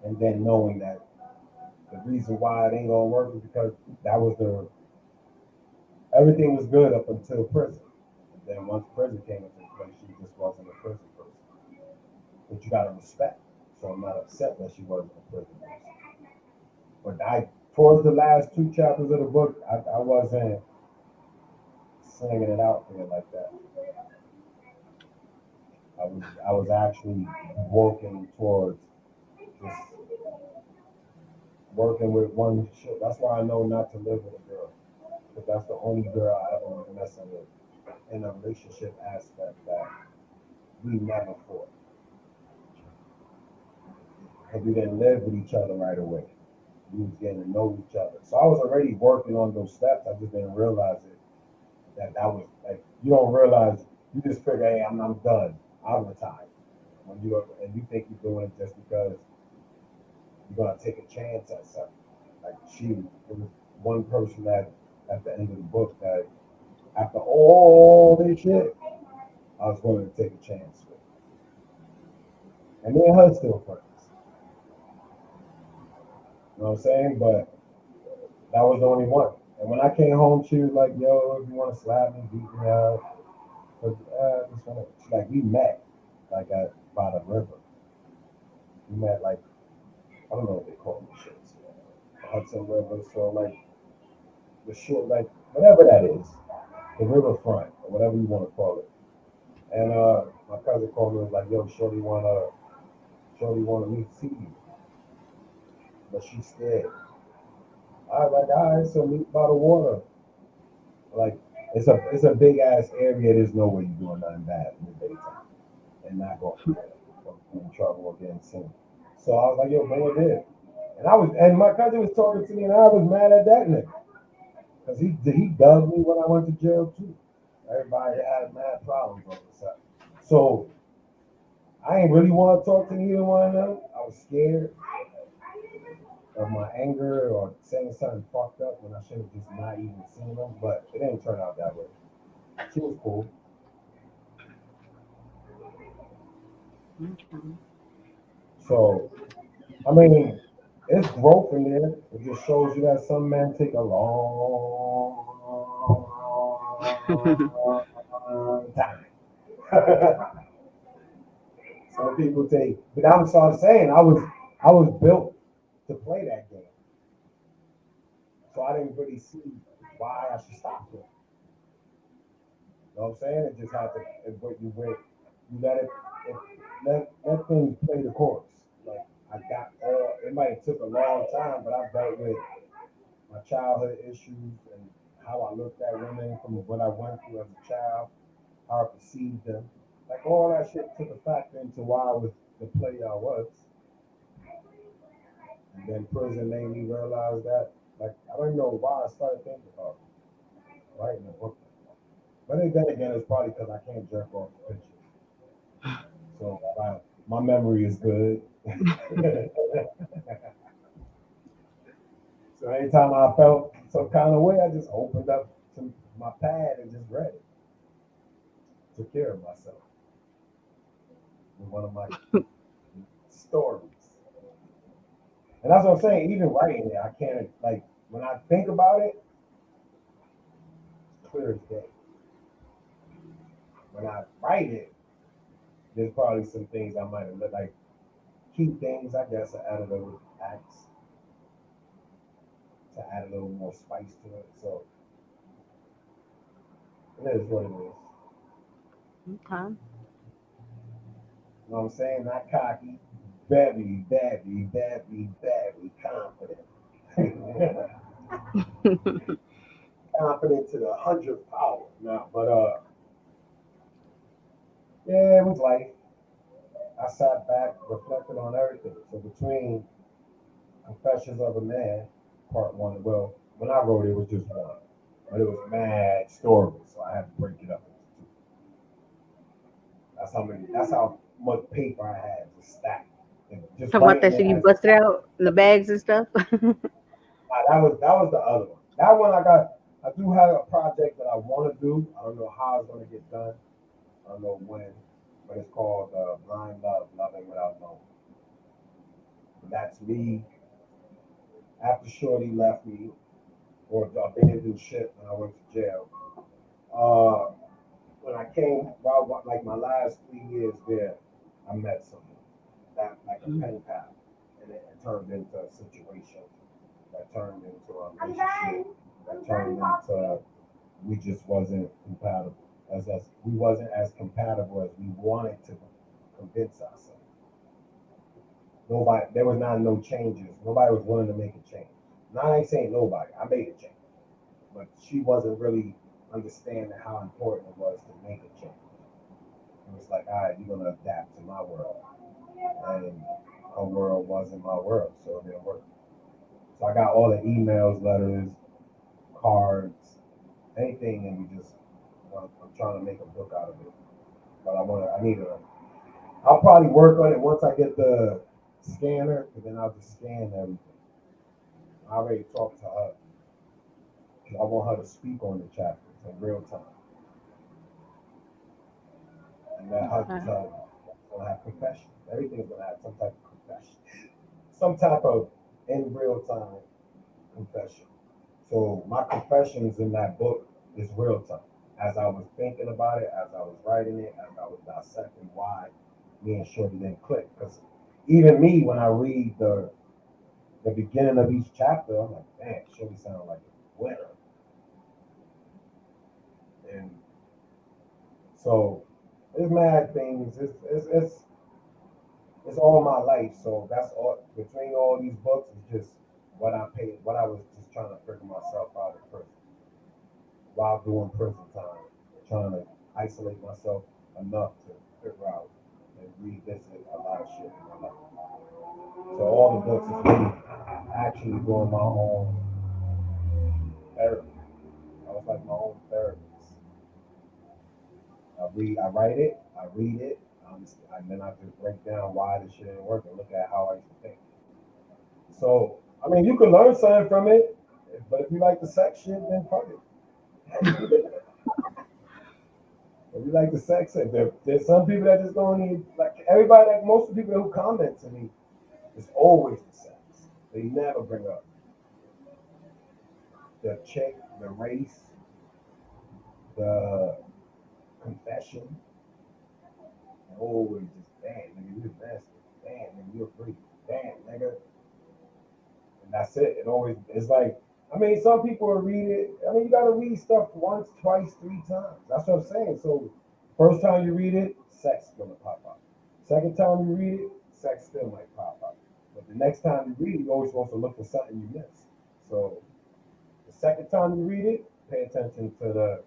and then knowing that the reason why it ain't gonna work is because that was the everything was good up until prison. And then once prison came into play, she just wasn't a prison person. But you gotta respect. So I'm not upset that she wasn't a prison person. But towards the last two chapters of the book, I wasn't slinging it out there like that. I was actually working towards just working with one shit. That's why I know not to live with a girl. Because that's the only girl I ever was messing with in a relationship aspect that we never fought. Because we didn't live with each other right away. We was getting to know each other. So I was already working on those steps. I just didn't realize it. That was like you don't realize. You just figure, hey, I'm done. I'm retired. When you and you think you're doing it just because you're gonna take a chance at something. Like it was one person that at the end of the book that after all this shit, I was willing to take a chance with. And me and her still friends. You know what I'm saying? But that was the only one. And when I came home, she was like, "Yo, if you want to slap me, beat me up, but just wanna, she, like we met like at by the river. We met like I don't know what they call these shits, Hudson River. So like the short, like whatever that is, the riverfront or whatever you want to call it. And my cousin called me and was like, "Yo, Shorty wanna meet see you, but she's scared." I was like, "All right, so meet by the water." Like it's a big ass area. There's no way you're doing nothing bad in the daytime and not going or get in trouble or getting seen. So I was like, "Yo, bring it in." And my cousin was talking to me, and I was mad at that nigga because he dug me when I went to jail too. Everybody had mad problems all of a sudden. So I ain't really want to talk to neither one of them. I was scared of my anger or saying something fucked up when I should have just not even seen them. But it didn't turn out that way. She was cool. Okay. So I mean, it's growth in there. It just shows you that some men take a long time. Some people take, but I'm sorry saying I was built to play that game, so I didn't really see why I should stop doing. You know what I'm saying? It just had to. What you went, you it let things play the course. Like I got all. It might have took a long time, but I dealt with my childhood issues and how I looked at women from what I went through as a child, how I perceived them. Like all that shit took a factor into why I was the player I was. And then prison made me realize that, like, I don't know why I started thinking about writing a book. But then again, it's probably because I can't jerk off the pictures. So my memory is good. So anytime I felt some kind of way, I just opened up to my pad and just read it. Took care of myself with one of my stories. And that's what I'm saying. Even writing it, I can't like when I think about it, it's clear as day. When I write it, there's probably some things I might have like key things. I guess I added a little acts to add a little more spice to it. So it is what it is. Okay. You know what I'm saying? Not cocky, very, very, very, very confident. Confident to the hundredth power. Now, but yeah, it was life. I sat back, reflected on everything. So between Confessions of a Man, part one, well, when I wrote it, it was just one, but it was mad stories, so I had to break it up into two. That's how many. That's how much paper I had just stacked, and just Talking about writing that it shit you as busted out in the bags and stuff. that was the other one. That one I got. I do have a project that I want to do. I don't know how it's going to get done. I don't know when, but it's called Blind Love, Loving Without Knowing. That's me after Shorty left me or abandoned ship when I went to jail. Uh, when I came, well, like my last 3 years there, I met someone that like a pen pal, and it turned into a situation that turned into a relationship that turned into we just wasn't compatible as us. We wasn't as compatible as we wanted to convince ourselves. Nobody, there was not no changes. Nobody was willing to make a change. Now I ain't saying nobody. I made a change, but she wasn't really understanding how important it was to make a change. It was like, all right, you're gonna adapt to my world, and her world wasn't my world, so it didn't work. So I got all the emails, letters, cards, anything, and we just. I'm trying to make a book out of it, but I need a. I'll probably work on it once I get the scanner, and then I'll just scan everything. I already talked to her. I want her to speak on the chapters in real time, and let her Okay. tell you. It's gonna have confession. Everything's gonna have some type of confession, some type of in real time confession. So my confessions in that book is real time. As I was thinking about it, as I was writing it, as I was dissecting why me and Shorty didn't click. Because even me, when I read the beginning of each chapter, I'm like, man, Shorty sounded like a winner. And so it's mad things. It's all my life. So that's all between all these books is just what I paid, what I was just trying to figure myself out at first while doing prison time, trying to isolate myself enough to figure out and revisit a lot of shit in my life. So all the books is me actually doing my own therapy. I was like my own therapist. I write it, I read it, and then I just break down why this shit ain't working. Look at how I used to think. So I mean, you can learn something from it, but if you like the sex shit, then fuck it. If you like the sex, there's some people that just don't need like everybody. Like most of the people who comment to me, it's always the sex. They never bring up the chick, the race, the confession. They always just damn nigga, you nasty. Damn nigga, you're free. Damn nigga, and that's it. It always it's like I mean, some people will read it. I mean, you gotta read stuff once, twice, three times. That's what I'm saying. So first time you read it, sex is gonna pop up. Second time you read it, sex still might pop up. But the next time you read it, you're always supposed to look for something you missed. So the second time you read it, pay attention to the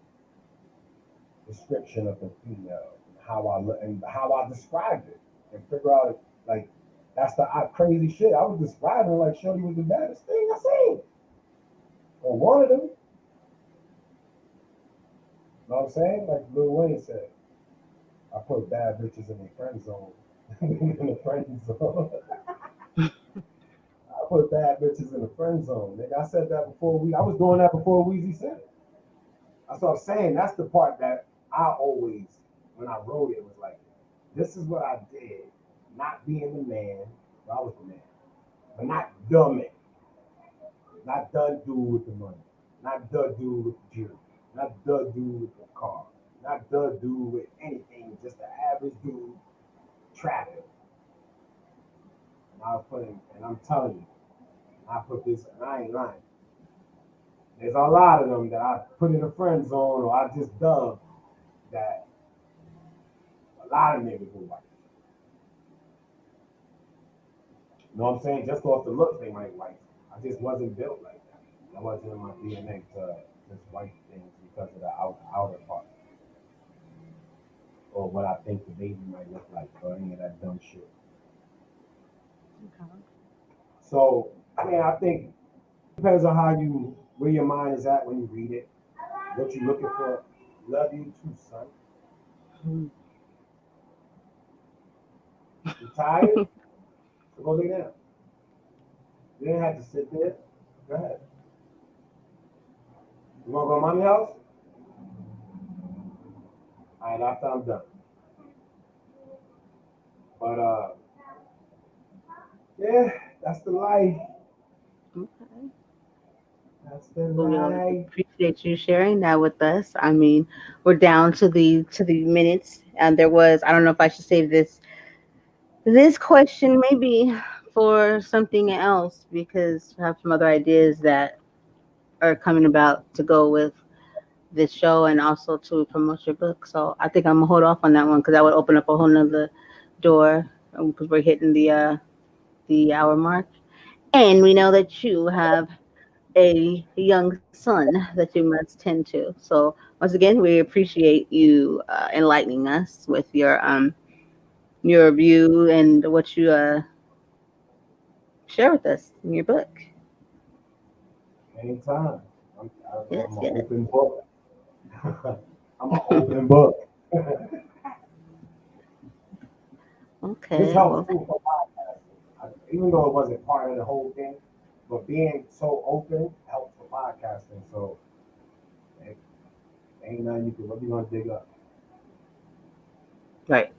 description of the female, how I look, and how I described it, and figure out like that's the crazy shit. I was describing like Shorty was the baddest thing I seen, or one of them. You know what I'm saying? Like Lil Wayne said, I put bad bitches in the friend zone. In the friend zone. I put bad bitches in the friend zone. Nigga, I said that before I was doing that before Weezy said it. That's what I'm saying. That's the part that I always, when I wrote it, was like, this is what I did. Not being the man, but I was the man. But not the man. Not the dude with the money. Not the dude with the jewelry. Not the dude with the car. Not the dude with anything. Just the average dude trapping. And I was putting, and I'm telling you, I put this, and I ain't lying. There's a lot of them that I put in a friend zone or I just dubbed that a lot of niggas will like. You know what I'm saying? Just off the looks, they might like. I just wasn't built like that. That wasn't in my DNA to just like things because of the outer part or what I think the baby might look like or any of that dumb shit. Okay. So, I mean, I think it depends on how you, where your mind is at when you read it, what you're looking for. Love you too, son. Hmm. You tired? So go lay down. You didn't have to sit there. Go ahead. You want to go to mommy house? All right, after I'm done. But yeah, that's the life. Okay. That's the Well, we life. appreciate you sharing that with us. I mean, we're down to the minutes, and there was I don't know if I should save this question maybe for something else because I have some other ideas that are coming about to go with this show and also to promote your book. So I think I'm gonna hold off on that one because that would open up a whole nother door because we're hitting the hour mark, and we know that you have a young son that you must tend to. So once again, we appreciate you enlightening us with your view and what you share with us in your book. Anytime. Yes, I'm an yes. open book. I'm an open book. This Okay. helps Well, too for podcasting. Even though it wasn't part of the whole thing, but being so open helps for podcasting. So it ain't nothing you can really gonna dig up. right.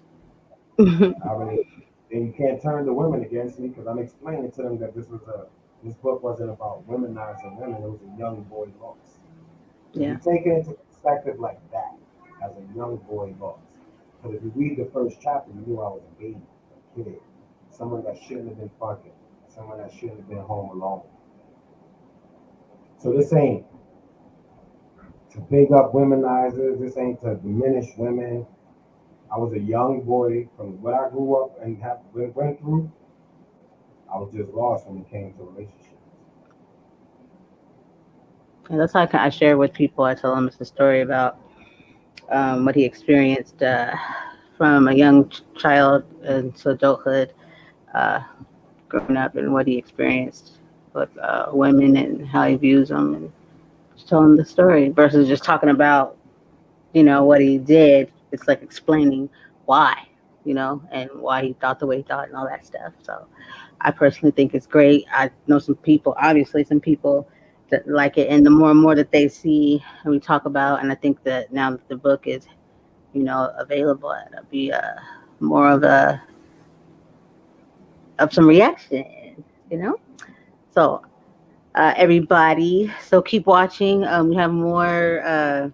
I already, and you can't turn the women against me because I'm explaining to them that this book wasn't about womenizing women. It was a young boy loss. So if Yeah. you take it into perspective like that, as a young boy loss, because if you read the first chapter, you knew I was a baby, a kid, someone that shouldn't have been fucking, someone that shouldn't have been home alone. So this ain't to big up womenizers. This ain't to diminish women. I was a young boy from what I grew up and went through. I was just lost when it came to relationships. And that's how I share with people. I tell them it's a story about what he experienced from a young child into adulthood, uh, growing up, and what he experienced with women and how he views them, and just tell them the story versus just talking about what he did. It's like explaining why, and why he thought the way he thought and all that stuff. So I personally think it's great. I know some people, obviously, some people that like it, and the more and more that they see and we talk about, and I think that now that the book is, available, it'll be more of some reaction, you know. So everybody, so keep watching. We have more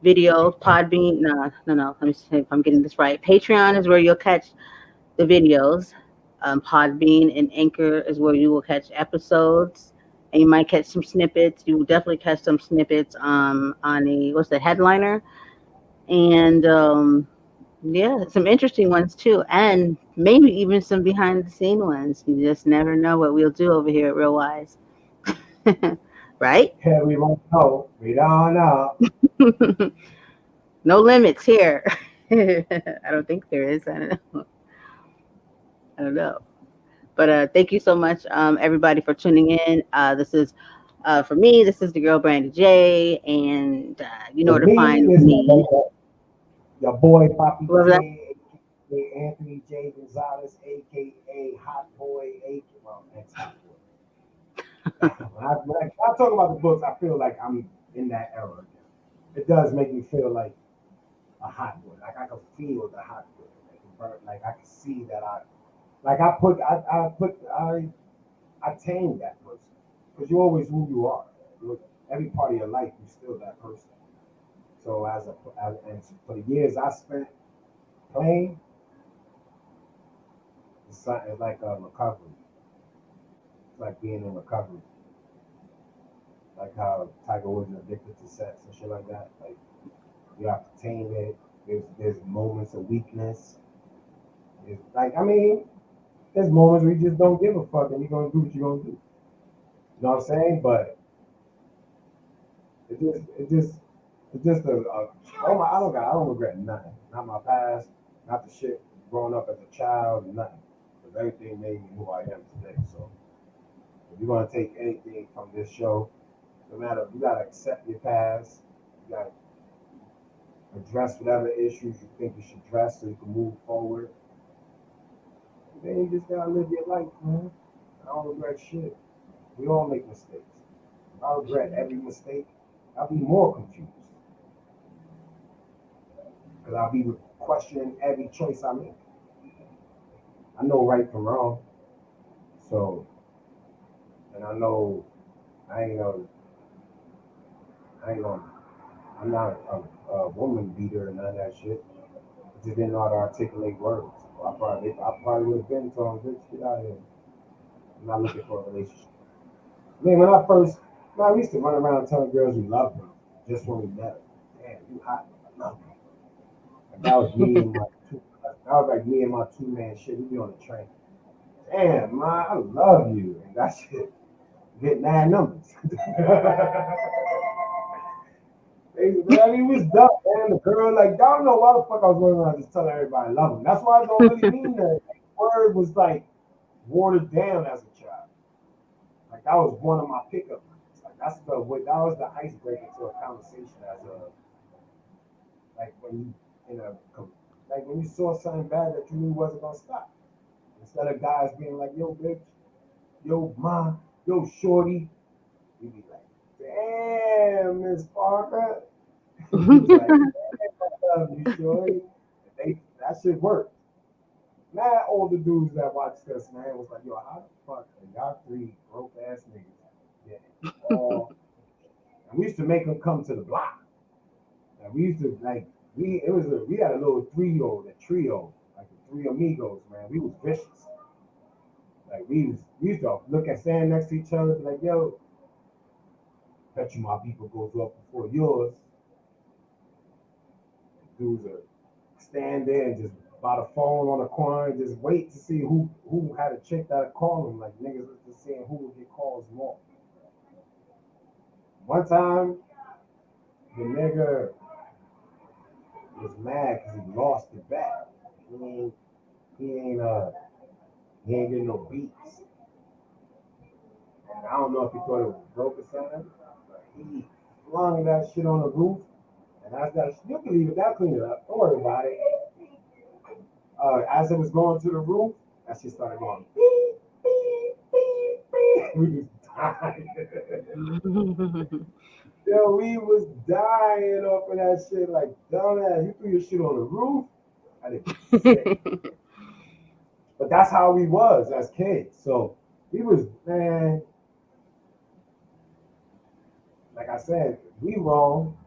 videos. Podbean, no, no, no. Let me see if I'm getting this right. Patreon is where you'll catch the videos. Podbean and Anchor is where you will catch episodes, and you might catch some snippets. You will definitely catch some snippets on a what's the headliner, and yeah, some interesting ones too, and maybe even some behind the scene ones. You just never know what we'll do over here at Real Wise, right? Yeah, we won't know. We don't know. No limits here. I don't think there is. I don't know. I don't know. But thank you so much, everybody, for tuning in. This is for me. This is the girl Brandy J, and you know For where to me, find this is me. your boy Poppy Whoever that. J, aka Anthony J. Gonzalez, aka Hot Boy, aka well, ex Hot Boy. When I talk about the books, I feel like I'm in that era again. It does make me feel like a hot boy. Like I can feel the hot boy. Like I can see that like I tamed that person. Because you're always who you are. Every part of your life, you're still that person. So and for the years I spent playing, it's like a recovery. It's like being in recovery. Like how Tiger Woods is addicted to sex and shit like that. Like you have to tame it. There's moments of weakness. It's like there's moments where you just don't give a fuck and you're gonna do what you're gonna do. You know what I'm saying? But it just it just it's just oh my I don't regret nothing. Not my past, not the shit growing up as a child, nothing. Because everything made me who I am today. So if you're gonna take anything from this show, no matter you gotta accept your past, you gotta address whatever issues you think you should address so you can move forward. And then you just gotta live your life, man. I don't regret shit. We all make mistakes. If I regret every mistake, I'll be more confused because I'll be questioning every choice I make. I know right from wrong, so and I know I ain't know I ain't know I'm not a woman beater and none of that shit. I just didn't know how to articulate words. So I probably would have been telling bitch, get out of here. I'm not looking for a relationship. When I first, man, I used to run around telling girls we loved them just when we met. Damn, you hot, I love you. Like that was me and my two. That was like me and my 2 man shit. We be on the train. Damn, man, I love you. And that shit get mad numbers. Man, he was dumb, man. The girl, like, I don't know why the fuck I was running around just telling everybody I love them. That's why I don't really mean that. Like, the word was like watered down as a child. Like that was one of my pickup lines. Like that's the way that was the icebreaker to a conversation as a like when you in a like when you saw something bad that you knew wasn't gonna stop. Instead of guys being like, yo, bitch, yo, ma, yo, shorty, you'd be like, damn, Miss Parker. You was like, damn, I love you, shorty. That shit worked. Now all the dudes that watched us, man, was like, yo, how the fuck are y'all three broke ass niggas getting all? And we used to make them come to the block. And we used to like we had a little trio, like the three amigos, man. We was vicious. Like we used to look at stand next to each other, be like, yo, bet you my people goes up before yours. Dudes are stand there and just by the phone on the corner and just wait to see who had a chick that would call them. Like niggas was just seeing who would get calls more. One time the nigga was mad because he lost the bet. He ain't he ain't uh he ain't getting no beats. And I don't know if he thought it was broke or something, but he flung that shit on the roof. And I said, you can leave it, that clean it up. Don't worry about it. As it was going to the roof, that shit started going beep, beep, beep, beep. We was dying. Yo, we was dying off of that shit like dumbass. You threw your shit on the roof. I didn't sick. But that's how we was as kids. So we was, man, like I said, we wrong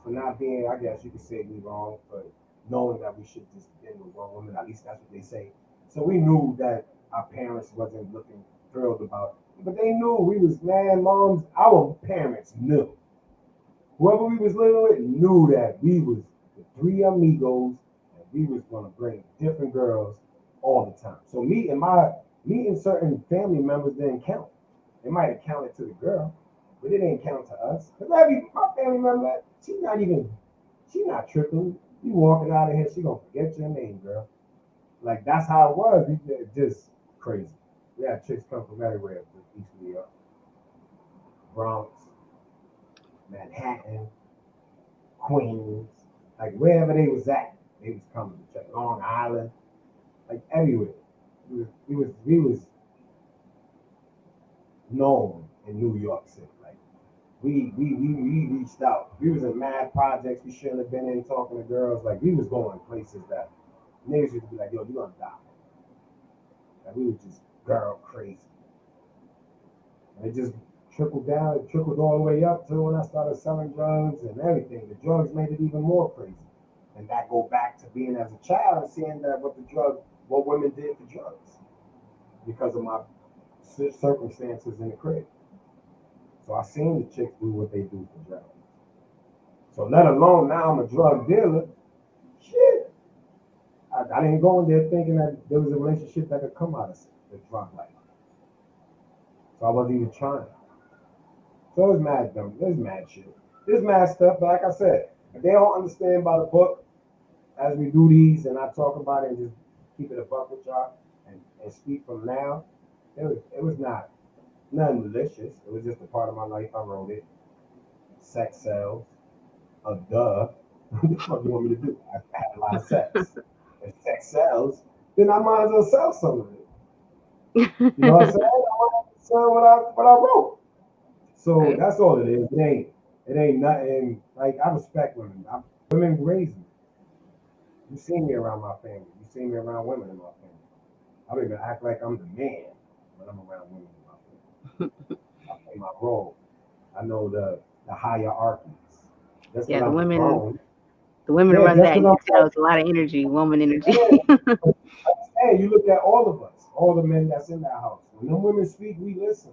for not being, I guess you could say we wrong for knowing that we should just been with one woman. At least that's what they say. So we knew that our parents wasn't looking thrilled about it. But they knew we was, man, moms, our parents knew. Whoever we was living with knew that we was the three amigos and we was gonna bring different girls all the time. So meeting certain family members didn't count. It might have counted to the girl, but it didn't count to us. Cause my family member, she not tripping. You walking out of here, she gonna forget your name, girl. Like that's how it was. Just crazy. We had chicks come from everywhere, from East New York, Bronx, Manhattan, Queens, like wherever they was at, they was coming to check. Long Island, like everywhere. We was known in New York City. Like we reached out. We was in mad projects we shouldn't have been in talking to girls. Like we was going places that niggas used to be like, yo, you gonna die. Like we was just girl crazy. And it just trickled down, it trickled all the way up to when I started selling drugs and everything. The drugs made it even more crazy. And that go back to being as a child and seeing that what women did for drugs because of my circumstances in the crib. So I seen the chicks do what they do for drugs. So let alone now I'm a drug dealer. Shit, I didn't go in there thinking that there was a relationship that could come out of the drug life. So I wasn't even trying. So it's mad dumb. There's mad shit. There's mad stuff. But like I said, if they don't understand by the book as we do these and I talk about it and just keep it a buck with y'all and speak from now, it was not nothing malicious. It was just a part of my life. I wrote it. Sex sells. A duh. What the fuck you want me to do? I had a lot of sex. If sex sells, then I might as well sell some of it. You know what I'm saying? I want to sell what I wrote. So that's all it is. It ain't nothing. Like I respect women. Women raise me. You see me around my family. You see me around women in my family. I don't even act like I'm the man when I'm around women in my family. I play my role. I know the hierarchies. Just Yeah, because I'm grown. the women Yeah, run just that. because You I'm can tell it's a lot of energy, woman energy. yeah. Hey, you look at all of us, all the men that's in that house. When them women speak, we listen.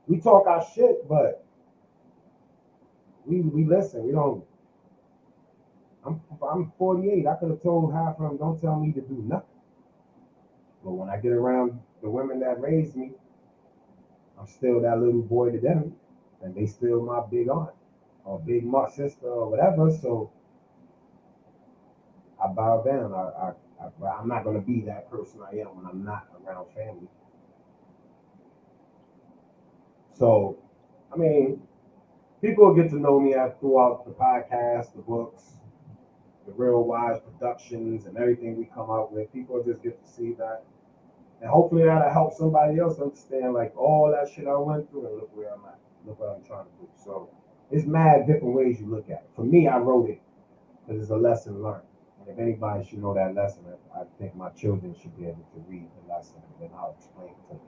We talk our shit, but we listen. We don't. I'm 48. I could have told half of them, don't tell me to do nothing. But when I get around the women that raised me, I'm still that little boy to them, and they still my big aunt or big my sister or whatever. So I bow down. I'm not gonna be that person I am when I'm not around family. So I mean, people will get to know me throughout the podcast, the books, the real WIZE productions, and everything we come out with. People just get to see that. And hopefully that'll help somebody else understand like all that shit I went through and look where I'm at. Look what I'm trying to do. So it's mad different ways you look at it. For me, I wrote it because it's a lesson learned. And if anybody should know that lesson, I think my children should be able to read the lesson and then I'll explain it to them.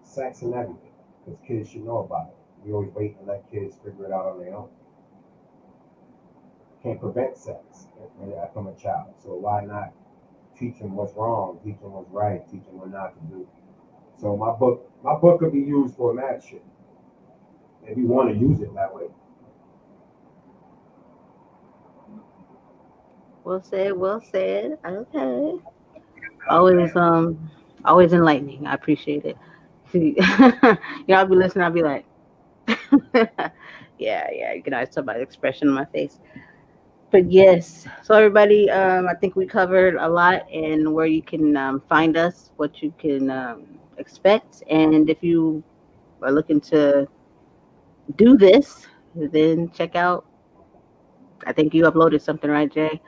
Sex and everything. Because kids should know about it. We always wait and let kids figure it out on their own. Can't prevent sex from a child. So why not teach them what's wrong, teach them what's right, teach them what not to do. So my book could be used for mad shit if you want to use it that way. Well said, well said. Okay. Always always enlightening. I appreciate it. See, I'll be listening, I'll be like yeah, you can always tell by the expression on my face. But yes, so everybody, I think we covered a lot and where you can find us, what you can expect, and if you are looking to do this, then check out. I think you uploaded something, right, Jay?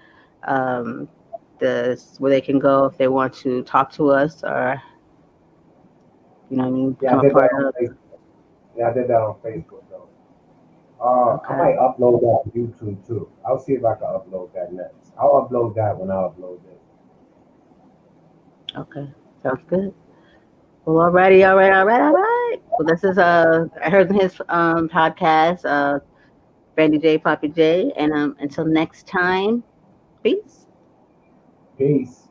Um, the where they can go if they want to talk to us or what I mean, Yeah, I become a did that part on of. Facebook. Yeah, I did that on Facebook though. I Okay, might upload that to YouTube too. I'll see if I can upload that next. I'll upload that when I upload this. okay, sounds good. Well, all right. Well, this is I heard in his podcast, Brandy J, Poppy J, and until next time, peace. Peace.